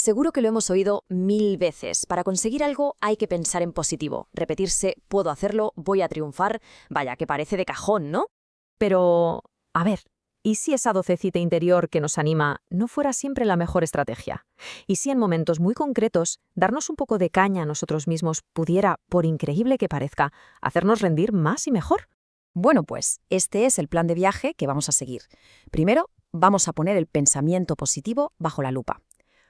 Seguro que lo hemos oído 1000 veces. Para conseguir algo hay que pensar en positivo, repetirse, puedo hacerlo, voy a triunfar. Vaya, que parece de cajón, ¿no? Pero, a ver, ¿y si esa vocecita interior que nos anima no fuera siempre la mejor estrategia? ¿Y si en momentos muy concretos darnos un poco de caña a nosotros mismos pudiera, por increíble que parezca, hacernos rendir más y mejor? Bueno, pues este es el plan de viaje que vamos a seguir. Primero, vamos a poner el pensamiento positivo bajo la lupa.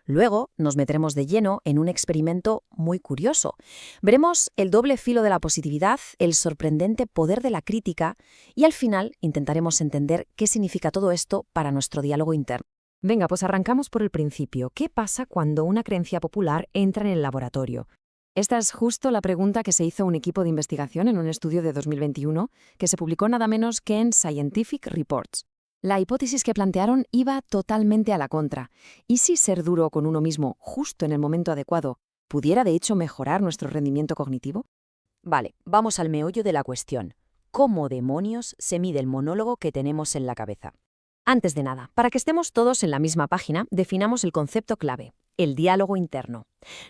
Luego nos meteremos de lleno en un experimento muy curioso. Veremos el doble filo de la positividad, el sorprendente poder de la crítica y al final intentaremos entender qué significa todo esto para nuestro diálogo interno. Venga, pues arrancamos por el principio. ¿Qué pasa cuando una creencia popular entra en el laboratorio? Esta es justo la pregunta que se hizo un equipo de investigación en un estudio de 2021 que se publicó nada menos que en Scientific Reports. La hipótesis que plantearon iba totalmente a la contra. ¿Y si ser duro con uno mismo justo en el momento adecuado pudiera de hecho mejorar nuestro rendimiento cognitivo? Vale, vamos al meollo de la cuestión. ¿Cómo demonios se mide el monólogo que tenemos en la cabeza? Antes de nada, para que estemos todos en la misma página, definamos el concepto clave, el diálogo interno.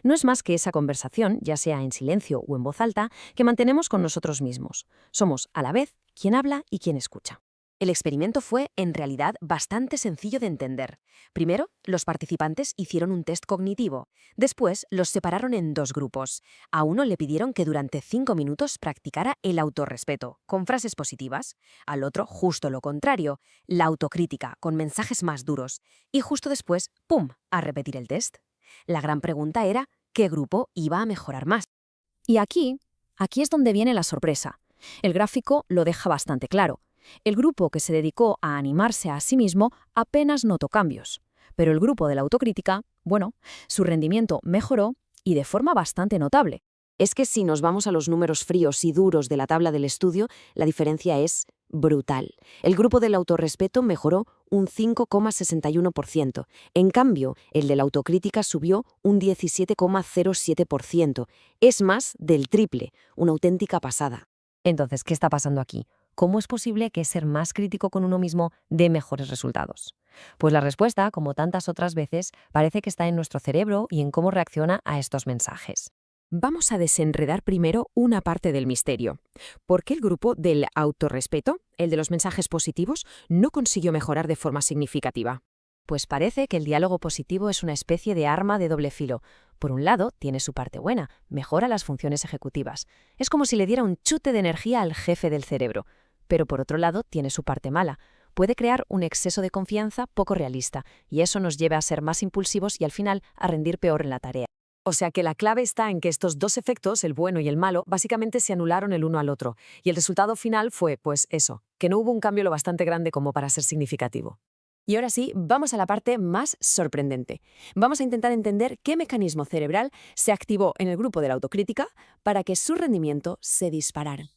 No es más que esa conversación, ya sea en silencio o en voz alta, que mantenemos con nosotros mismos. Somos, a la vez, quien habla y quien escucha. El experimento fue, en realidad, bastante sencillo de entender. Primero, los participantes hicieron un test cognitivo. Después, los separaron en dos grupos. A uno le pidieron que durante 5 minutos practicara el autorrespeto, con frases positivas. Al otro, justo lo contrario, la autocrítica, con mensajes más duros. Y justo después, ¡pum!, a repetir el test. La gran pregunta era, ¿qué grupo iba a mejorar más? Y aquí es donde viene la sorpresa. El gráfico lo deja bastante claro. El grupo que se dedicó a animarse a sí mismo apenas notó cambios. Pero el grupo de la autocrítica, bueno, su rendimiento mejoró y de forma bastante notable. Es que si nos vamos a los números fríos y duros de la tabla del estudio, la diferencia es brutal. El grupo del autorrespeto mejoró un 5,61%. En cambio, el de la autocrítica subió un 17,07%. Es más del triple, una auténtica pasada. Entonces, ¿qué está pasando aquí? ¿Cómo es posible que ser más crítico con uno mismo dé mejores resultados? Pues la respuesta, como tantas otras veces, parece que está en nuestro cerebro y en cómo reacciona a estos mensajes. Vamos a desenredar primero una parte del misterio. ¿Por qué el grupo del autorrespeto, el de los mensajes positivos, no consiguió mejorar de forma significativa? Pues parece que el diálogo positivo es una especie de arma de doble filo. Por un lado, tiene su parte buena, mejora las funciones ejecutivas. Es como si le diera un chute de energía al jefe del cerebro. Pero por otro lado, tiene su parte mala. Puede crear un exceso de confianza poco realista, y eso nos lleva a ser más impulsivos y al final a rendir peor en la tarea. O sea que la clave está en que estos dos efectos, el bueno y el malo, básicamente se anularon el uno al otro. Y el resultado final fue, pues eso, que no hubo un cambio lo bastante grande como para ser significativo. Y ahora sí, vamos a la parte más sorprendente. Vamos a intentar entender qué mecanismo cerebral se activó en el grupo de la autocrítica para que su rendimiento se disparara.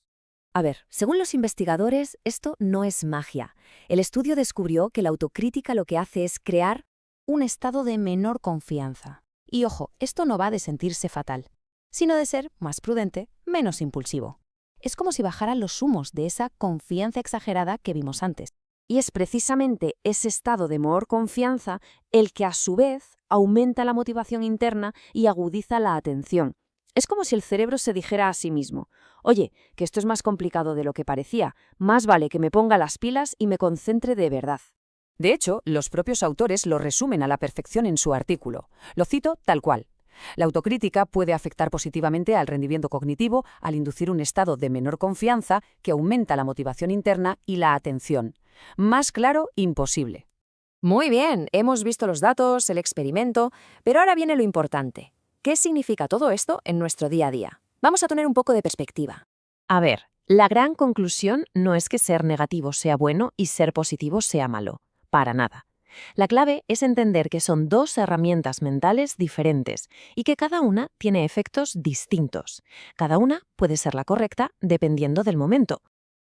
A ver, según los investigadores, esto no es magia. El estudio descubrió que la autocrítica lo que hace es crear un estado de menor confianza. Y ojo, esto no va de sentirse fatal, sino de ser más prudente, menos impulsivo. Es como si bajaran los humos de esa confianza exagerada que vimos antes. Y es precisamente ese estado de menor confianza el que a su vez aumenta la motivación interna y agudiza la atención. Es como si el cerebro se dijera a sí mismo, oye, que esto es más complicado de lo que parecía, más vale que me ponga las pilas y me concentre de verdad. De hecho, los propios autores lo resumen a la perfección en su artículo. Lo cito tal cual. La autocrítica puede afectar positivamente al rendimiento cognitivo al inducir un estado de menor confianza que aumenta la motivación interna y la atención. Más claro, imposible. Muy bien, hemos visto los datos, el experimento, pero ahora viene lo importante. ¿Qué significa todo esto en nuestro día a día? Vamos a tener un poco de perspectiva. A ver, la gran conclusión no es que ser negativo sea bueno y ser positivo sea malo. Para nada. La clave es entender que son dos herramientas mentales diferentes y que cada una tiene efectos distintos. Cada una puede ser la correcta dependiendo del momento.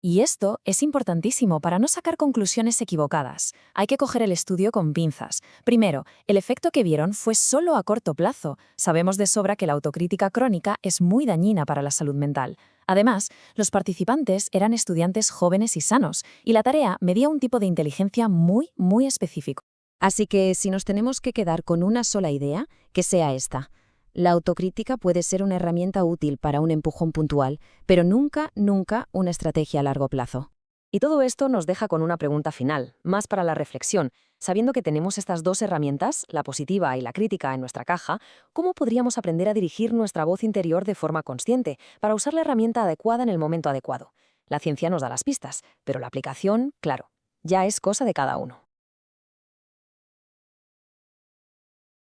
Y esto es importantísimo para no sacar conclusiones equivocadas. Hay que coger el estudio con pinzas. Primero, el efecto que vieron fue solo a corto plazo. Sabemos de sobra que la autocrítica crónica es muy dañina para la salud mental. Además, los participantes eran estudiantes jóvenes y sanos, y la tarea medía un tipo de inteligencia muy específico. Así que si nos tenemos que quedar con una sola idea, que sea esta. La autocrítica puede ser una herramienta útil para un empujón puntual, pero nunca, nunca una estrategia a largo plazo. Y todo esto nos deja con una pregunta final, más para la reflexión. Sabiendo que tenemos estas dos herramientas, la positiva y la crítica, en nuestra caja, ¿cómo podríamos aprender a dirigir nuestra voz interior de forma consciente para usar la herramienta adecuada en el momento adecuado? La ciencia nos da las pistas, pero la aplicación, claro, ya es cosa de cada uno.